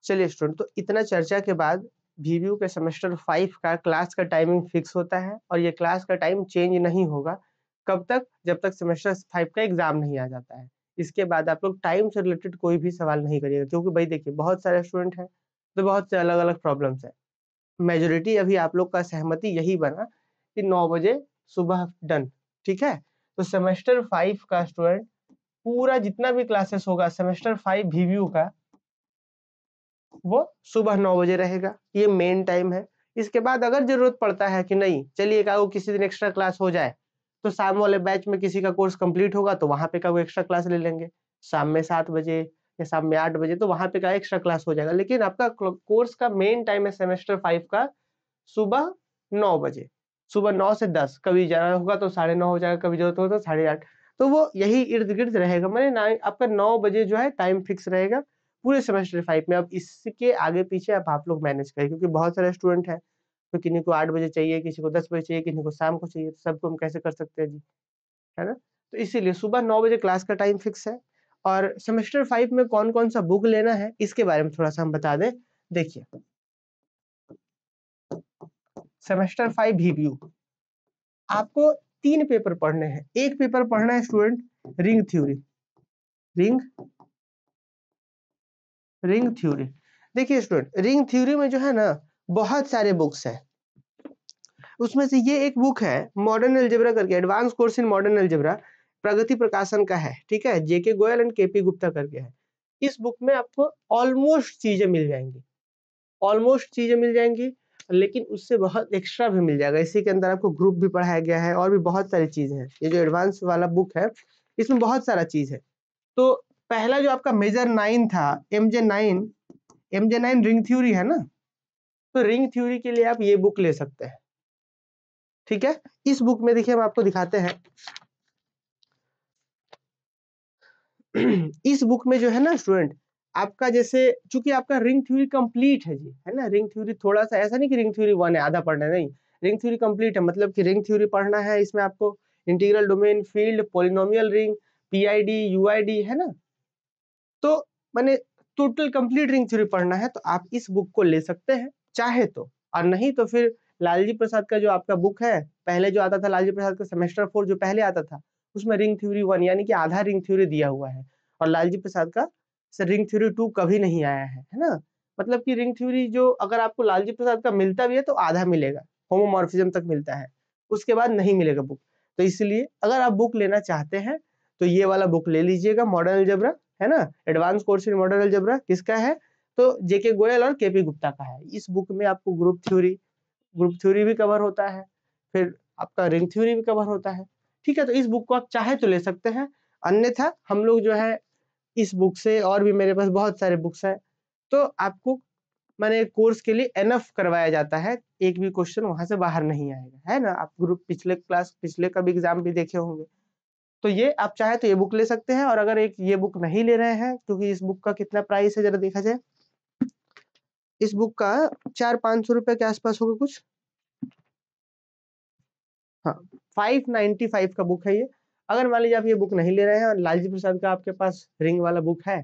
चलिए स्टूडेंट, तो इतना चर्चा के बाद VBU के सेमेस्टर 5 का क्लास का टाइमिंग फिक्स होता है और ये क्लास का टाइम चेंज नहीं होगा। कब तक? जब तक सेमेस्टर 5 का एग्जाम नहीं आ जाता है। इसके बाद आप लोग टाइम से रिलेटेड कोई भी सवाल नहीं करिएगा, क्योंकि भाई देखिए बहुत सारे स्टूडेंट हैं तो बहुत से अलग-अलग प्रॉब्लम्स है। मेजॉरिटी अभी आप लोग का सहमति यही बना कि 9 बजे सुबह डन, ठीक है? तो सेमेस्टर 5 का स्टूडेंट पूरा जितना भी क्लासेस होगा सेमेस्टर 5 VBU का, वो सुबह 9 बजे रहेगा। ये मेन टाइम है। इसके बाद अगर जरूरत पड़ता है कि नहीं चलिए किसी दिन एक्स्ट्रा क्लास हो जाए, तो शाम वाले बैच में किसी का कोर्स कंप्लीट होगा तो वहां पे का एक्स्ट्रा क्लास ले लेंगे। शाम में 7 बजे या शाम में 8 बजे, तो वहां पे का एक्स्ट्रा क्लास हो जाएगा। लेकिन आपका कोर्स का मेन टाइम है सेमेस्टर 5 का सुबह 9 बजे। सुबह 9 से 10, कभी जाना होगा तो 9:30 हो जाएगा, कभी जरूरत होगा तो 8:30। तो वो यही इर्द गिर्द रहेगा, मैंने आपका 9 बजे जो है टाइम फिक्स रहेगा पूरे सेमेस्टर 5 में। अब इसके आगे पीछे अब आप लोग मैनेज करें, क्योंकि बहुत सारे स्टूडेंट हैं, तो किन्हीं को 8 बजे चाहिए, किसी को 10 बजे चाहिए, किसी को शाम को चाहिए, तो सबको हम कैसे कर सकते हैं जी, है ना? तो इसीलिए सुबह 9 बजे क्लास का टाइम फिक्स है। और सेमेस्टर 5 में कौन-कौन सा बुक लेना है इसके बारे में थोड़ा सा हम बता दें। देखिए, सेमेस्टर 5 VBU आपको 3 पेपर पढ़ने हैं। एक पेपर पढ़ना है student ring theory. Ring theory, देखिए स्टूडेंट, रिंग थ्योरी में जो है ना बहुत सारे बुक्स हैं। उसमें से ये एक बुक है मॉडर्न अलजेब्रा करके, advance course in modern algebra, Pragati Prakashan का है, ठीक है? JK Goyal and KP Gupta करके है। इस बुक में आपको ऑलमोस्ट चीजें मिल जाएंगी, लेकिन उससे बहुत एक्स्ट्रा भी मिल जाएगा। इसी के अंदर आपको ग्रुप भी पढ़ाया गया है और भी बहुत सारी चीजें हैं। ये जो एडवांस वाला बुक है इसमें बहुत सारा चीज है। तो पहला जो आपका मेजर 9 था, MJ9 रिंग थ्योरी है ना, तो रिंग थ्योरी के लिए आप ये बुक ले सकते हैं, ठीक है? इस बुक में देखिए हम आपको दिखाते हैं। इस बुक में जो है ना स्टूडेंट, आपका जैसे चूंकि आपका रिंग थ्योरी कंप्लीट है जी, है ना? रिंग थ्योरी थोड़ा सा ऐसा नहीं कि रिंग थ्योरी 1 है आधा पढ़ना है, नहीं, रिंग थ्योरी कंप्लीट है, मतलब कि रिंग थ्योरी पढ़ना है। इसमें आपको integral domain, field, polynomial ring, PID, UID, है ना? तो मैंने टोटल कंप्लीट रिंग थ्योरी पढ़ना है तो आप इस बुक को ले सकते हैं चाहे तो, और नहीं तो फिर लालजी प्रसाद का जो आपका बुक है, पहले जो आता था लालजी प्रसाद का सेमेस्टर 4 जो पहले आता था, उसमें रिंग थ्योरी 1 यानी कि आधा रिंग थ्योरी दिया हुआ है, और लालजी प्रसाद का रिंग थ्योरी 2 कभी नहीं आया है ना? मतलब कि रिंग थ्योरी जो अगर आपको लालजी प्रसाद का मिलता भी है तो आधा मिलेगा, होमोमॉर्फिज्म तक मिलता है, उसके बाद नहीं मिलेगा बुक। तो इसलिए अगर आप बुक लेना चाहते हैं तो ये वाला बुक ले लीजिएगा, मॉडर्न अलजेब्रा, है ना? Advance course in modern algebra किसका है? तो जेके गोयल और केपी गुप्ता का है। इस बुक में आपको ग्रुप थ्योरी भी कवर होता है, फिर आपका रिंग थ्योरी भी कवर होता है, ठीक है? तो इस बुक को आप चाहे तो ले सकते हैं, अन्यथा हम लोग जो है इस बुक से, और भी मेरे पास बहुत सारे बुक्स हैं, तो आपको मैंने कोर्स के लिए एनफ करवाया जाता है, एक भी क्वेश्चन वहां से बाहर नहीं आएगा, है ना? आप ग्रुप पिछले का भी एग्जाम भी देखे होंगे। तो ये आप चाहे तो ये बुक ले सकते हैं, और अगर एक ये बुक नहीं ले रहे हैं, क्योंकि इस बुक का कितना प्राइस है जरा देखा जाए। इस बुक का 400-500 रुपए के आसपास होगा कुछ, हाँ, 595 का बुक है ये। अगर मान लीजिए आप ये बुक नहीं ले रहे हैं और लालजी प्रसाद का आपके पास रिंग वाला बुक है,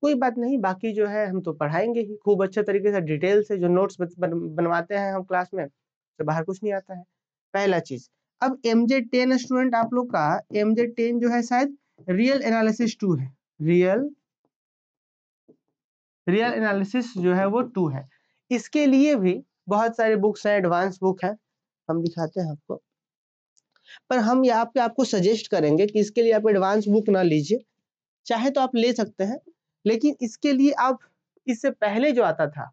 कोई बात नहीं, बाकी जो है हम तो पढ़ाएंगे ही खूब अच्छे तरीके से, डिटेल से, जो नोट्स बनवाते हैं हम क्लास में, तो बाहर कुछ नहीं आता है, पहला चीज। अब MJ10 स्टूडेंट आप लोग का, MJ10 जो है शायद रियल एनालिसिस 2 है, रियल एनालिसिस जो है वो 2 है। इसके लिए भी बहुत सारे बुक्स हैं, एडवांस बुक है, हम दिखाते हैं आपको, पर हम यहाँ पे आपको सजेस्ट करेंगे कि इसके लिए आप एडवांस बुक ना लीजिए, चाहे तो आप ले सकते हैं, लेकिन इसके लिए आप इससे पहले जो आता था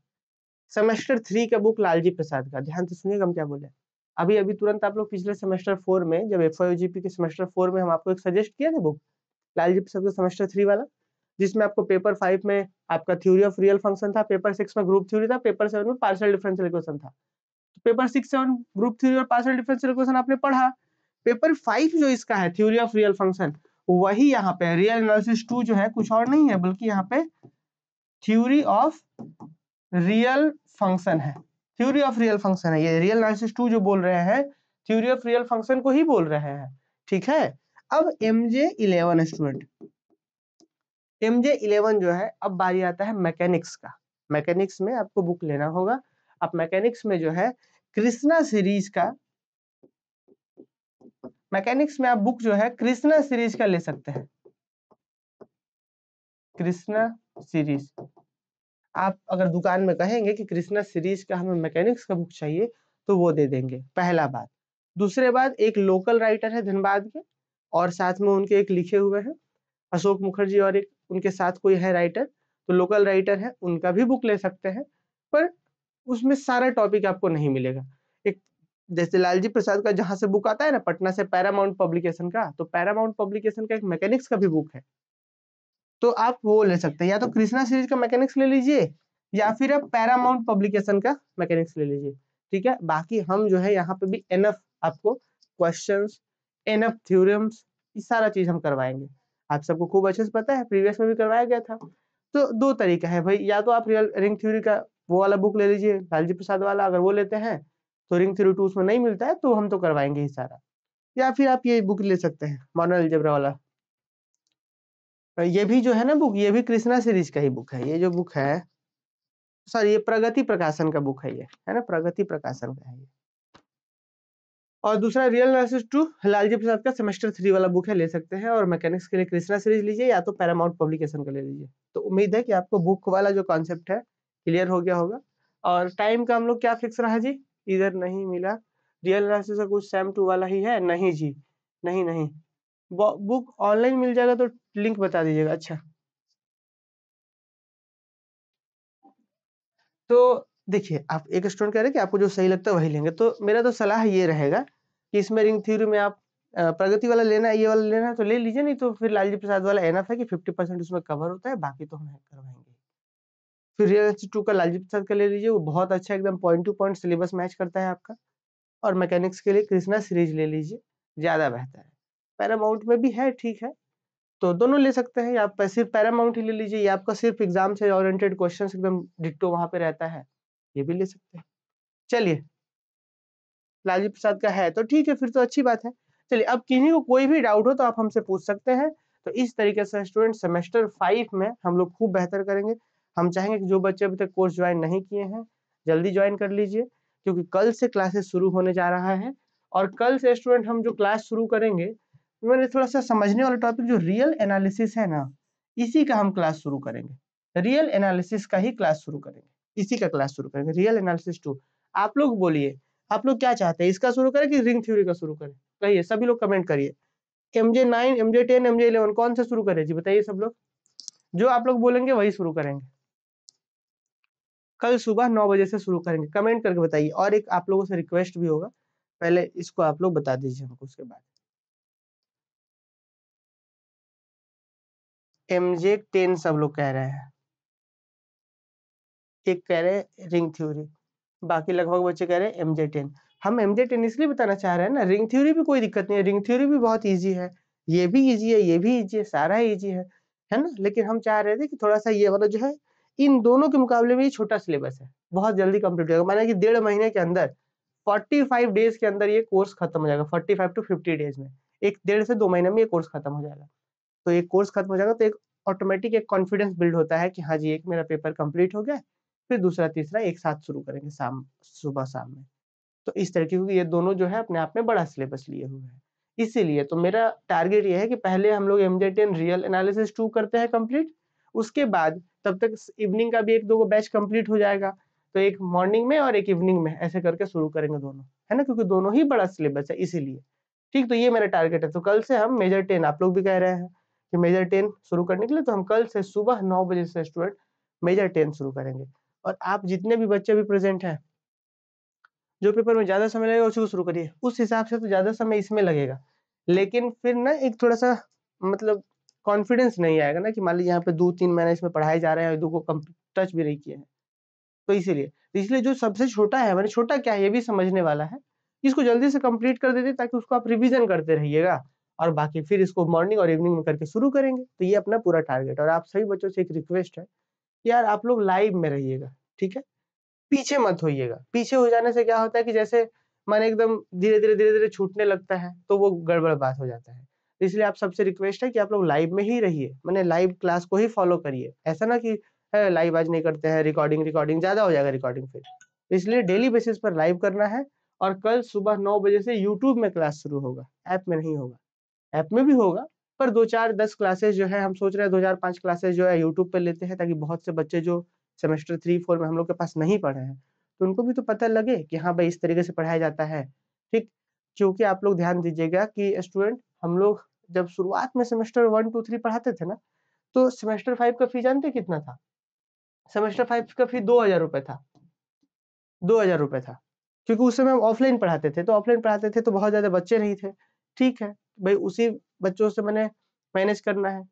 सेमेस्टर 3 का बुक लालजी प्रसाद का, ध्यान से सुनिएगा हम क्या बोले। अभी अभी तुरंत आप लोग पिछले सेमेस्टर 4 में, जब FYOGP के सेमेस्टर 4 में हम आपको एक सजेस्ट किया था बुक लालजी प्रसाद का सेमेस्टर 3 वाला, जिसमें आपको पेपर 5 में आपका थ्योरी ऑफ रियल फंक्शन था, पेपर 6 में ग्रुप थ्योरी था, पेपर 7 में पार्शियल डिफरेंशियल इक्वेशन था। तो पेपर 6-7 ग्रुप थ्योरी और पार्शियल डिफरेंशियल इक्वेशन आपने पढ़ा। पेपर 5 जो इसका है थ्योरी ऑफ रियल फंक्शन, वही यहाँ पे रियल एनालिसिस 2 जो है कुछ और नहीं है, बल्कि यहाँ पे थ्योरी ऑफ रियल फंक्शन है, थ्योरी ऑफ रियल फंक्शन है। ये रियल एनालिसिस 2 जो बोल रहे हैं, थ्योरी ऑफ रियल फंक्शन को ही बोल रहे हैं, ठीक है? अब MJ11 स्टूडेंट, MJ11 जो है, अब बारी आता है मैकेनिक्स का। मैकेनिक्स में आपको बुक लेना होगा। आप मैकेनिक्स में जो है कृष्णा सीरीज का, मैकेनिक्स में आप बुक जो है कृष्णा सीरीज का ले सकते हैं। कृष्णा सीरीज, आप अगर दुकान में कहेंगे कि कृष्णा सीरीज का हमें मैकेनिक्स का बुक चाहिए तो वो दे देंगे, पहला बात। दूसरे बात, एक लोकल राइटर है धनबाद के और साथ में उनके एक लिखे हुए हैं अशोक मुखर्जी और एक उनके साथ कोई है राइटर, तो लोकल राइटर है, उनका भी बुक ले सकते हैं। पर उसमें सारा टॉपिक आपको नहीं मिलेगा। एक जैसे लालजी प्रसाद का जहां से बुक आता है ना पटना से, पैरामाउंट पब्लिकेशन का, तो पैरामाउंट पब्लिकेशन का एक मैकेनिक्स का भी बुक है, तो आप वो ले सकते हैं। या तो कृष्णा सीरीज का मैकेनिक्स ले लीजिए या फिर आप पैरामाउंट पब्लिकेशन का मैकेनिक्स ले लीजिए, ठीक है। बाकी हम जो है यहाँ पे भी एनफ आपको क्वेश्चंस, एनफ थ्योरम्स, ये सारा चीज हम करवाएंगे। आप सबको खूब अच्छे से पता है, प्रीवियस में भी करवाया गया था। तो दो तरीका है भाई, या तो आप रियल रिंग थ्योरी का वो वाला बुक ले लीजिए लालजी प्रसाद वाला, अगर वो लेते हैं तो रिंग थ्योरी 2 उसमें नहीं मिलता है तो हम तो करवाएंगे ही सारा। या फिर आप ये बुक ले सकते हैं मॉडर्न अलजेब्रा वाला, ये भी जो है ना बुक, ये भी कृष्णा सीरीज का ही बुक है। ये जो बुक है, सॉरी ये प्रगति प्रकाशन का बुक है, ये है ना प्रगति प्रकाशन का है ये। और दूसरा रियल एनालिसिस 2 लालजी प्रसाद का सेमेस्टर 3 वाला बुक है, ले सकते हैं। और मैकेनिक्स के लिए कृष्णा सीरीज लीजिए या तो पैरामाउंट पब्लिकेशन का ले लीजिए। तो उम्मीद है कि आपको बुक वाला जो कॉन्सेप्ट है क्लियर हो गया होगा। और टाइम का हम लोग क्या फिक्स रहा जी, इधर नहीं मिला। रियल एनालिसिस का कुछ सेम 2 वाला ही है? नहीं जी, नहीं नहीं, बुक ऑनलाइन मिल जाएगा तो लिंक बता दीजिएगा। अच्छा, तो देखिए आप एक स्टूडेंट कह रहे हैं कि आपको जो सही लगता है वही लेंगे, तो मेरा तो सलाह ये रहेगा कि इसमें रिंग थ्योरी में आप प्रगति वाला लेना है, ये वाला लेना है तो ले लीजिए, नहीं तो फिर लालजी प्रसाद वाला एनफ है कि 50% उसमें कवर होता है, बाकी तो हम करवाएंगे। फिर रियल एस्टेट 2 का लालजी प्रसाद का ले लीजिए, वो बहुत अच्छा एकदम point two point syllabus match करता है आपका। और मैकेनिक्स के लिए कृष्णा सीरीज ले लीजिए, ज्यादा बेहतर है। पैरामाउंट में भी है, ठीक है, तो दोनों ले सकते हैं। आप सिर्फ पैरामाउंट ही ले लीजिए, ये आपका सिर्फ एग्जाम से ओरिएंटेड क्वेश्चंस एकदम डिट्टो वहां पे रहता है, ये भी ले सकते हैं। चलिए, लालजी प्रसाद का है तो ठीक है, फिर तो अच्छी बात है। चलिए, अब किन्हीं को कोई भी डाउट हो तो आप हमसे पूछ सकते हैं। तो इस तरीके से स्टूडेंट सेमेस्टर 5 में हम लोग खूब बेहतर करेंगे। हम चाहेंगे कि जो बच्चे अभी तक कोर्स ज्वाइन नहीं किए हैं जल्दी ज्वाइन कर लीजिए, क्योंकि कल से क्लासेस शुरू होने जा रहा है। और कल से स्टूडेंट हम जो क्लास शुरू करेंगे, मैंने थोड़ा सा समझने वाला टॉपिक जो रियल एनालिसिस है ना, इसी का हम क्लास शुरू करेंगे। रियल एनालिसिस का ही क्लास शुरू करेंगे, इसी का क्लास शुरू करेंगे, रियल एनालिसिस 2। आप लोग बोलिए, आप लोग क्या चाहते हैं, इसका शुरू करें कि रिंग थ्योरी का शुरू करें? कहिए, सभी लोग कमेंट करिए। MJ9, MJ10, MJ11 कौन सा शुरू करें जी, बताइए सब लोग। जो आप लोग बोलेंगे वही शुरू करेंगे। कल सुबह 9 बजे से शुरू करेंगे, कमेंट करके बताइए। और एक आप लोगों से रिक्वेस्ट भी होगा, पहले इसको आप लोग बता दीजिए हमको, उसके बाद। MJ10 सब लोग कह रहे हैं, एक कह रहे हैं रिंग थ्योरी, बाकी लगभग बच्चे कह रहे हैं MJ10। हम MJ10 इसलिए बताना चाह रहे हैं ना, रिंग थ्योरी भी कोई दिक्कत नहीं है, रिंग थ्योरी भी बहुत ईजी है, ये भी ईजी है, ये भी ईजी है, सारा ईजी है ना। लेकिन हम चाह रहे थे कि थोड़ा सा ये वाला जो है, इन दोनों के मुकाबले में ये छोटा सिलेबस है, बहुत जल्दी कंप्लीट होगा। माना कि 1.5 महीने के अंदर, 45 डेज के अंदर ये कोर्स खत्म हो जाएगा, 45 to 50 डेज में, एक 1.5 से 2 महीने में ये कोर्स खत्म हो जाएगा। तो एक कोर्स खत्म हो जाएगा तो एक ऑटोमेटिक एक कॉन्फिडेंस बिल्ड होता है कि हाँ जी, एक मेरा पेपर कंप्लीट हो गया, फिर दूसरा तीसरा एक साथ शुरू करेंगे सुबह शाम में। तो इस तरीके, क्योंकि ये दोनों जो है अपने आप में बड़ा सिलेबस लिए हुए हैं, इसीलिए तो मेरा टारगेट ये है कि पहले हम लोग MJ10 रियल एनालिसिस 2 करते हैं कंप्लीट, उसके बाद तब तक इवनिंग का भी 1-2 बैच कंप्लीट हो जाएगा, तो एक मॉर्निंग में और एक इवनिंग में ऐसे करके शुरू करेंगे दोनों, है ना, क्योंकि दोनों ही बड़ा सिलेबस है इसीलिए। ठीक, तो ये मेरा टारगेट है। तो कल से हम मेजर 10, आप लोग भी कह रहे हैं कि मेजर 10 शुरू करने के लिए, तो हम कल से सुबह 9 बजे से स्टूडेंट मेजर 10 शुरू करेंगे। और आप जितने भी बच्चे भी प्रेजेंट हैं, जो पेपर में ज्यादा समय लगेगा उसी को शुरू करिए, उस हिसाब से तो ज्यादा समय इसमें लगेगा, लेकिन फिर ना एक थोड़ा सा मतलब कॉन्फिडेंस नहीं आएगा ना, कि मान लीजिए यहाँ पे 2-3 महीने इसमें पढ़ाए जा रहे हैं और दो को टच भी नहीं किए हैं, तो इसीलिए जो सबसे छोटा है, मैंने छोटा क्या है ये भी समझने वाला है, इसको जल्दी से कंप्लीट कर देते ताकि उसको आप रिवीजन करते रहिएगा, और बाकी फिर इसको मॉर्निंग और इवनिंग में करके शुरू करेंगे। तो ये अपना पूरा टारगेट। और आप सभी बच्चों से एक रिक्वेस्ट है, यार आप लोग लाइव में रहिएगा, ठीक है, पीछे मत होइएगा। पीछे हो जाने से क्या होता है कि जैसे मन एकदम धीरे धीरे छूटने लगता है, तो वो गड़बड़ बात हो जाता है। इसलिए आप सबसे रिक्वेस्ट है कि आप लोग लाइव में ही रहिए, मैंने लाइव क्लास को ही फॉलो करिए। ऐसा ना कि है लाइव आज नहीं करते हैं, रिकॉर्डिंग ज़्यादा हो जाएगा रिकॉर्डिंग फिर। इसलिए डेली बेसिस पर लाइव करना है और कल सुबह 9 बजे से यूट्यूब में क्लास शुरू होगा, ऐप में नहीं होगा। ऐप में भी होगा, पर 2-4-10 क्लासेस जो है हम सोच रहे हैं 2-4-5 क्लासेस जो है यूट्यूब पे लेते हैं ताकि बहुत से बच्चे जो सेमेस्टर 3-4 में हम लोग के पास नहीं पढ़े हैं, तो उनको भी तो पता लगे कि हाँ भाई इस तरीके से पढ़ाया जाता है, ठीक? क्योंकि आप लोग ध्यान दीजिएगा कि स्टूडेंट हम लोग जब शुरुआत में सेमेस्टर 1, 2, 3 पढ़ाते थे ना, तो सेमेस्टर 5 का फी जानते हैं कितना था? सेमेस्टर 5 का फी ₹2000 था, ₹2000 था। क्योंकि उस समय हम ऑफलाइन पढ़ाते थे, तो ऑफलाइन पढ़ाते थे तो बहुत ज़्यादा बच्चे नहीं थे। ठीक है, भई उसी बच्चों से मैंने मैनेज करना है।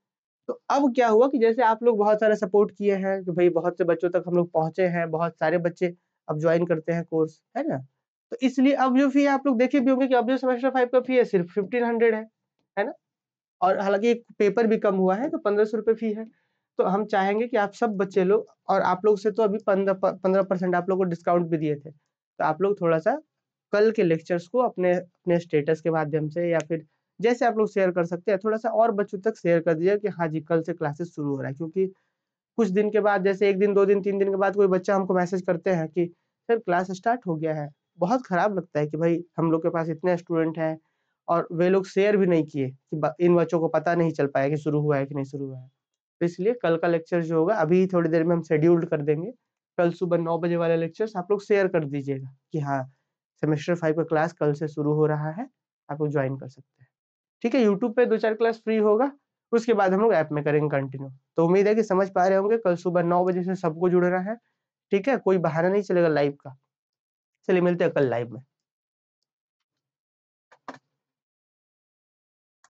तो अब क्या हुआ कि जैसे आप लोग बहुत सारा सपोर्ट किए हैं कि भई बहुत से बच्चों तक हम लोग पहुँचे हैं, बहुत सारे बच्चे अब जॉइन करते हैं कोर्स, है ना? तो इसलिए अब जो फी है आप लोग देखे भी होंगे कि अब जो सेमेस्टर 5 का फी है सिर्फ 1500 है ना? और हालाँकि एक पेपर भी कम हुआ है तो ₹1500 फी है। तो हम चाहेंगे कि आप सब बच्चे लोग और आप लोग से तो अभी 15% आप लोग को डिस्काउंट भी दिए थे। तो आप लोग थोड़ा-सा कल के लेक्चर्स को अपने अपने स्टेटस के माध्यम से या फिर जैसे आप लोग शेयर कर सकते हैं, थोड़ा-सा और बच्चों तक शेयर कर दीजिए कि हाँ जी, कल से क्लासेस शुरू हो रहा है। क्योंकि कुछ दिन के बाद जैसे 1 दिन, 2 दिन, 3 दिन के बाद कोई बच्चा हमको मैसेज करते हैं कि सर क्लास स्टार्ट हो गया है। बहुत खराब लगता है कि भाई हम लोग के पास इतने स्टूडेंट हैं और वे लोग शेयर भी नहीं किए कि ब इन बच्चों को पता नहीं चल पाया कि शुरू हुआ है कि नहीं शुरू हुआ है। तो इसलिए कल का लेक्चर जो होगा अभी थोड़ी देर में हम शेड्यूल्ड कर देंगे। कल सुबह 9 बजे वाले लेक्चर्स आप लोग शेयर कर दीजिएगा कि हाँ, सेमेस्टर 5 का क्लास कल से शुरू हो रहा है, आप लोग जॉइन कर सकते हैं। ठीक है, यूट्यूब पे 2-4 क्लास फ्री होगा, उसके बाद हम लोग ऐप में करेंगे कंटिन्यू। तो उम्मीद है कि समझ पा रहे होंगे, कल सुबह 9 बजे से सबको जुड़ना है, ठीक है? कोई बहाना नहीं चलेगा लाइव का। चलिए मिलते हैं कल लाइव में।